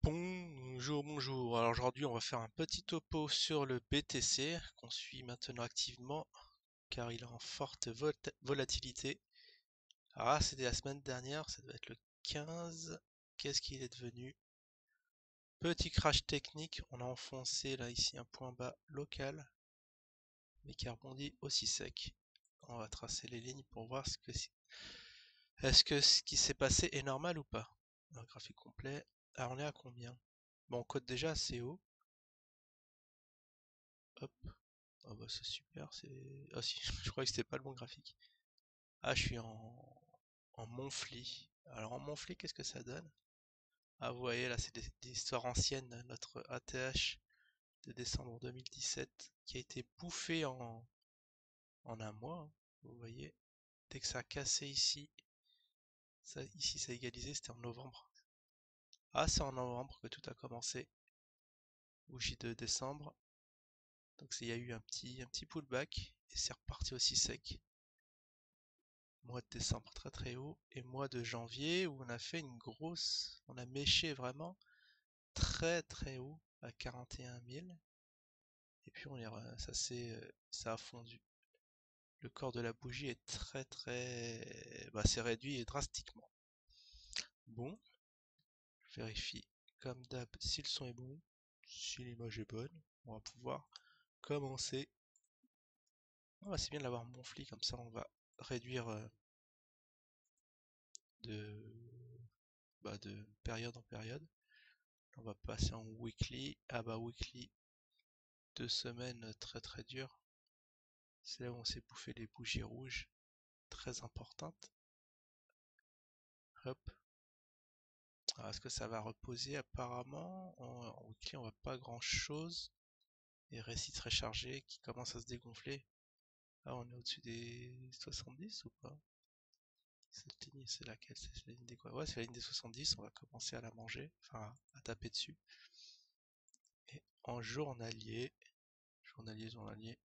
Bonjour, bonjour. Alors aujourd'hui, on va faire un petit topo sur le BTC qu'on suit maintenant activement car il est en forte volatilité. Alors là, c'était la semaine dernière, ça doit être le 15. Qu'est-ce qu'il est devenu? Petit crash technique, on a enfoncé là ici un point bas local, mais qui a rebondi aussi sec. On va tracer les lignes pour voir ce que c'est. Est-ce que ce qui s'est passé est normal ou pas? Un graphique complet. Alors on est à combien? Bon, on cote déjà assez haut. Hop. Ah bah c'est super, c'est... Ah si, je croyais que c'était pas le bon graphique. Ah, je suis en Monthly. Alors en Monthly, qu'est-ce que ça donne? Ah, vous voyez, là, c'est des histoires anciennes. Notre ATH de décembre 2017 qui a été bouffé en un mois, hein. Vous voyez, dès que ça a cassé ici, ça, ici ça a égalisé, c'était en novembre. Ah, c'est en novembre que tout a commencé. Bougie de décembre. Donc il y a eu un petit pullback et c'est reparti aussi sec. Mois de décembre très très haut et mois de janvier où on a fait une grosse, on a méché vraiment très très haut à 41 000 et puis ça a fondu. Le corps de la bougie est très très, bah, c'est réduit drastiquement. Bon, je vérifie comme d'hab si le son est bon, si l'image est bonne, on va pouvoir commencer. Ah, c'est bien de l'avoir monfli comme ça, on va réduire de, de période en période. On va passer en weekly. Ah bah weekly, 2 semaines très très dures. C'est là où on s'est bouffé les bougies rouges, très importantes. Hop. Alors est-ce que ça va reposer? Apparemment, en weekly on voit pas grand chose. Et récit très chargé qui commence à se dégonfler. Ah, on est au-dessus des 70 ou pas? Cette ligne, c'est laquelle? C'est la ligne des quoi? Ouais, c'est la ligne des 70, on va commencer à la manger, enfin à taper dessus. Et en journalier, journalier.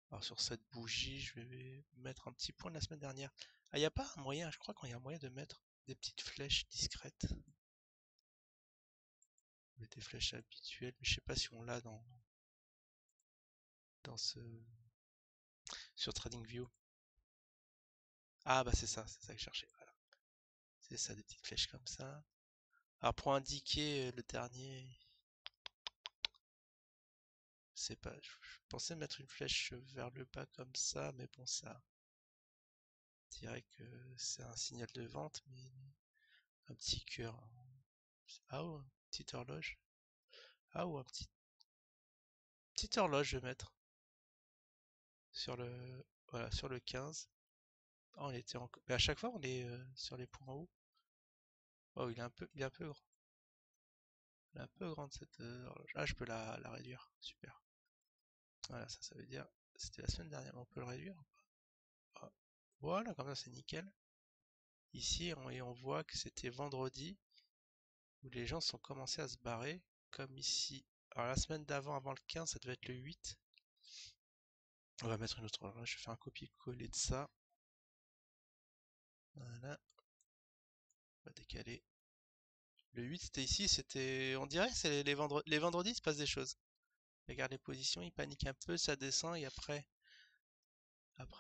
Alors sur cette bougie, je vais mettre un petit point de la semaine dernière. Ah, il n'y a pas un moyen, je crois qu'il y a un moyen de mettre des petites flèches discrètes. Des flèches habituelles, mais je sais pas si on l'a dans ce sur TradingView. Ah bah c'est ça que je cherchais. Voilà. C'est ça, des petites flèches comme ça. Alors pour indiquer le dernier, c'est pas. Je pensais mettre une flèche vers le bas comme ça, mais bon ça dirait que c'est un signal de vente, mais un petit cœur. Ah ou une petite horloge. Ah ou un petite horloge je vais mettre sur le voilà sur le 15. Oh, on était mais à chaque fois on est sur les points hauts. Oh il est un peu grand. Elle est un peu grande cette horloge. Ah, je peux la réduire. Super. Voilà, ça veut dire c'était la semaine dernière. On peut le réduire. Ah, voilà, comme ça c'est nickel. Ici on voit que c'était vendredi où les gens sont commencés à se barrer comme ici. Alors la semaine d'avant, avant le 15, ça devait être le 8. On va mettre une autre horloge. Je vais faire un copier-coller de ça. Voilà. On va décaler. Le 8 c'était ici, on dirait que c'est les vendredis il se passe des choses. Regarde les positions, il panique un peu, ça descend et après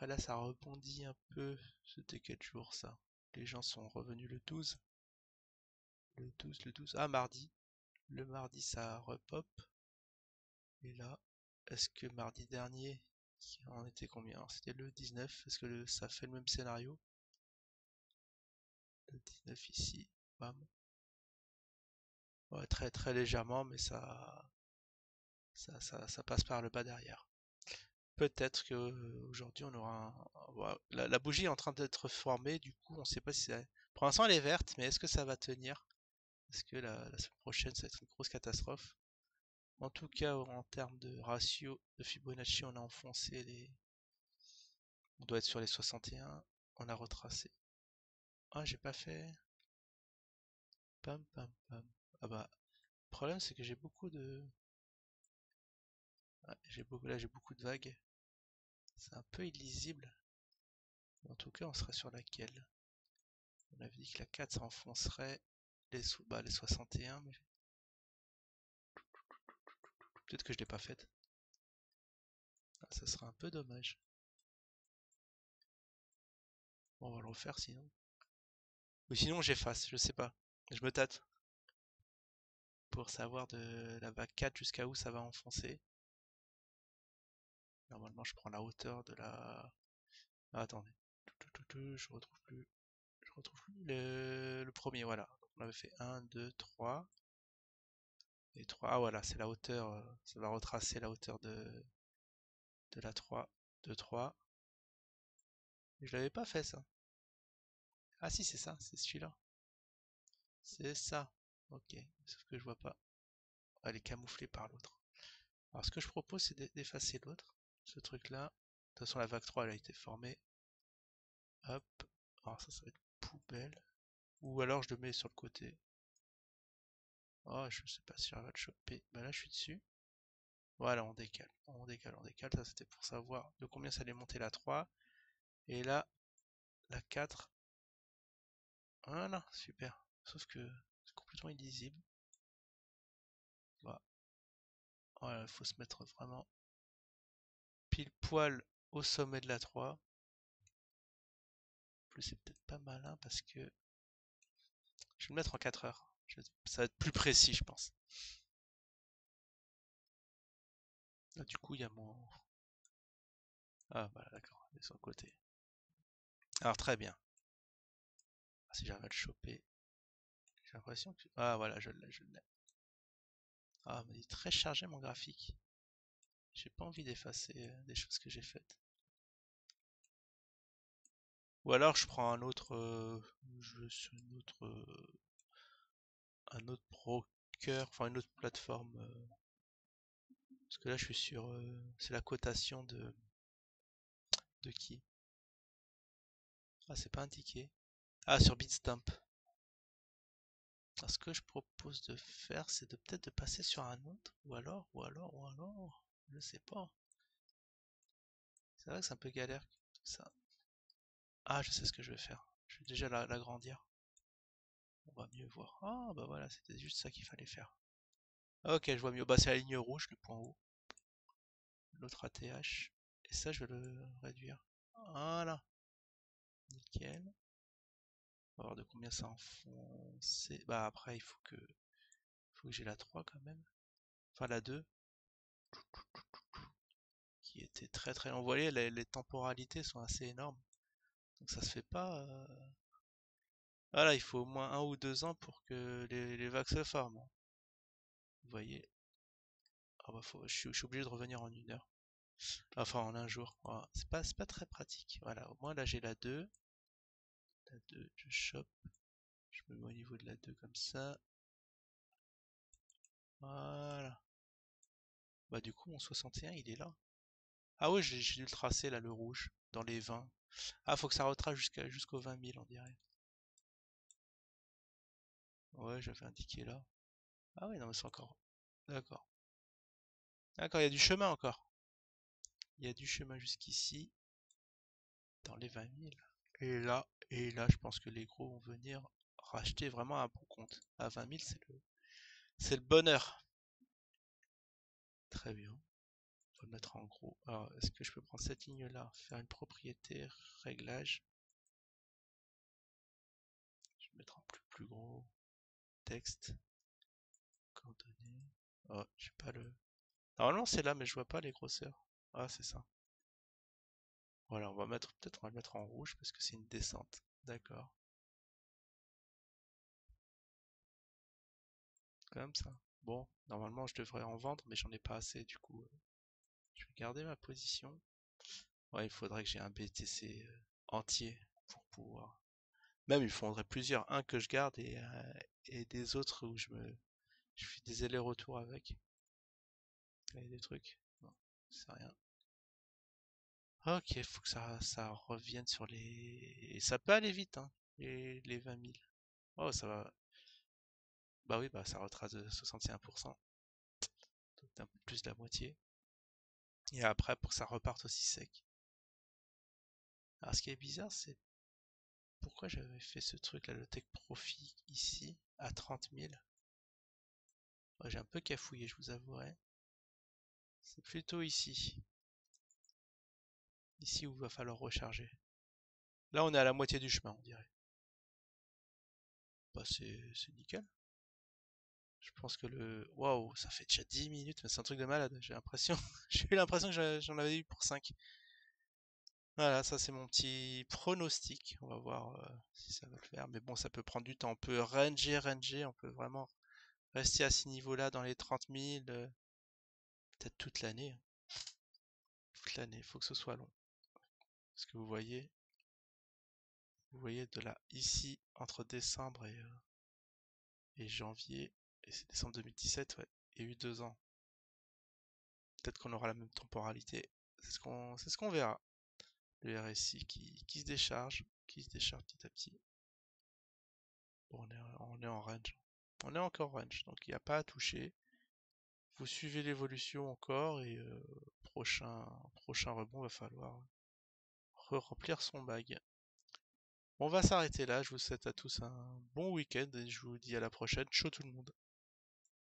là ça rebondit un peu. C'était quel jour ça? Les gens sont revenus le 12. Le 12. Ah, mardi. Le mardi ça repop. Et là, est-ce que mardi dernier, qui en était combien? Alors, c'était le 19. Est-ce que ça fait le même scénario? Le 19 ici. Bam. Ouais, très très légèrement, mais ça passe par le bas derrière. Peut-être que aujourd'hui on aura ouais, la bougie est en train d'être formée, du coup on sait pas si c'est... Pour l'instant elle est verte, mais est-ce que ça va tenir? Est-ce que la semaine prochaine ça va être une grosse catastrophe? En tout cas, en termes de ratio de Fibonacci, on a enfoncé les... On doit être sur les 61. On a retracé. Ah, j'ai pas fait... Pam, pam, pam. Ah bah, le problème c'est que j'ai beaucoup de... Ah, là j'ai beaucoup de vagues. C'est un peu illisible. En tout cas, on serait sur laquelle? On avait dit que la 4 s'enfoncerait. les 61, mais peut-être que je l'ai pas faite. Ah, ça serait un peu dommage. Bon, on va le refaire sinon. Ou sinon j'efface, je sais pas. Je me tâte pour savoir de la vague 4 jusqu'à où ça va enfoncer. Normalement je prends la hauteur de la... Ah, attendez. Je retrouve plus. Je retrouve plus le premier, voilà. Donc, on avait fait 1, 2, 3. Et 3. Ah voilà, c'est la hauteur. Ça va retracer la hauteur de la 3. De 3. Je l'avais pas fait ça. Ah si, c'est ça, c'est celui-là. C'est ça. Ok, sauf que je vois pas. Elle est camouflée par l'autre. Alors ce que je propose c'est d'effacer l'autre. Ce truc là. De toute façon la vague 3 elle a été formée. Hop. Alors ça va être poubelle. Ou alors je le mets sur le côté. Oh je sais pas si j'arrive à le choper. Bah là je suis dessus. Voilà on décale. On décale, on décale. Ça c'était pour savoir de combien ça allait monter la 3. Et là la 4. Voilà, super. Sauf que c'est complètement illisible. Voilà. Voilà, il faut se mettre vraiment pile poil au sommet de la 3. Plus c'est peut-être pas malin parce que je vais le mettre en 4 heures. Ça va être plus précis, je pense. Là, du coup, il y a mon... Ah, bah d'accord, il est sur le côté. Alors, très bien. Ah, si j'arrive à le choper, j'ai l'impression que... Ah, voilà, je l'ai, je l'ai. Ah, mais il est très chargé, mon graphique. J'ai pas envie d'effacer des choses que j'ai faites. Ou alors, je prends un autre... un autre broker, enfin une autre plateforme. Parce que là, je suis sur... c'est la cotation de qui? Ah, c'est pas indiqué. Ah, sur Bitstamp. Alors, ce que je propose de faire, c'est de peut-être de passer sur un autre, ou alors, je sais pas. C'est vrai que c'est un peu galère tout ça. Ah, je sais ce que je vais faire. Je vais déjà l'agrandir. On va mieux voir. Ah, bah voilà, c'était juste ça qu'il fallait faire. Ok, je vois mieux. Bah, c'est la ligne rouge, le point haut. L'autre ATH. Et ça, je vais le réduire. Voilà. Nickel. On va voir de combien ça enfonce. Bah, après, faut que j'ai la 3 quand même. Enfin, la 2. Qui était très très long. Vous voyez, les temporalités sont assez énormes. Donc ça se fait pas. Voilà, il faut au moins 1 ou 2 ans pour que les vagues se forment. Vous voyez. Ah bah je suis obligé de revenir en 1 heure. Enfin en un jour. Voilà. C'est pas très pratique. Voilà, au moins là j'ai la 2. La 2, je chope. Je me mets au niveau de la 2 comme ça. Voilà. Bah du coup mon 61 il est là. Ah oui, j'ai dû le tracer là, le rouge, dans les 20. Ah, faut que ça retrace jusqu'aux 20 000 on dirait. Ouais, j'avais indiqué là. Ah oui, non mais c'est encore... D'accord. D'accord, il y a du chemin encore. Il y a du chemin jusqu'ici, dans les 20 000. Et là, je pense que les gros vont venir racheter vraiment à bon compte. À 20 000, c'est le bonheur. Très bien. On va le mettre en gros. Alors, est-ce que je peux prendre cette ligne-là, faire une propriété, réglage. Je vais mettre en plus gros. Texte. Coordonnées. Oh, j'ai pas le... Normalement, c'est là, mais je vois pas les grosseurs. Ah, c'est ça. Voilà, peut-être on va le mettre en rouge parce que c'est une descente. D'accord. Comme ça. Bon, normalement je devrais en vendre, mais j'en ai pas assez, du coup, je vais garder ma position. Ouais, il faudrait que j'ai un BTC entier pour pouvoir. Même il faudrait plusieurs, un que je garde et des autres où je fais des allers-retours avec. Et des trucs. Non, c'est rien. Ok, faut que ça revienne sur les. Et ça peut aller vite, hein, les 20 000. Oh, ça va. Bah oui, bah ça retrace de 61%. Donc un peu plus de la moitié. Et après, pour que ça reparte aussi sec. Alors ce qui est bizarre, c'est pourquoi j'avais fait ce truc là, le take profit ici, à 30 000. Ouais, j'ai un peu cafouillé, je vous avouerai. C'est plutôt ici. Ici où il va falloir recharger. Là, on est à la moitié du chemin, on dirait. Bah, c'est nickel. Je pense que le... Waouh, ça fait déjà 10 minutes, mais c'est un truc de malade, j'ai l'impression. J'ai eu l'impression que j'en avais eu pour 5. Voilà, ça c'est mon petit pronostic. On va voir si ça va le faire. Mais bon, ça peut prendre du temps. On peut ranger. On peut vraiment rester à ce niveau-là dans les 30 000. Peut-être toute l'année, hein. Toute l'année, il faut que ce soit long. Parce que vous voyez de là, ici, entre décembre et janvier, et c'est décembre 2017, ouais, il y a eu 2 ans. Peut-être qu'on aura la même temporalité. C'est ce qu'on verra. Le RSI qui se décharge, petit à petit. Bon, on est en range. On est encore range, donc il n'y a pas à toucher. Vous suivez l'évolution encore et prochain rebond va falloir remplir son bag. On va s'arrêter là. Je vous souhaite à tous un bon week-end et je vous dis à la prochaine. Ciao tout le monde.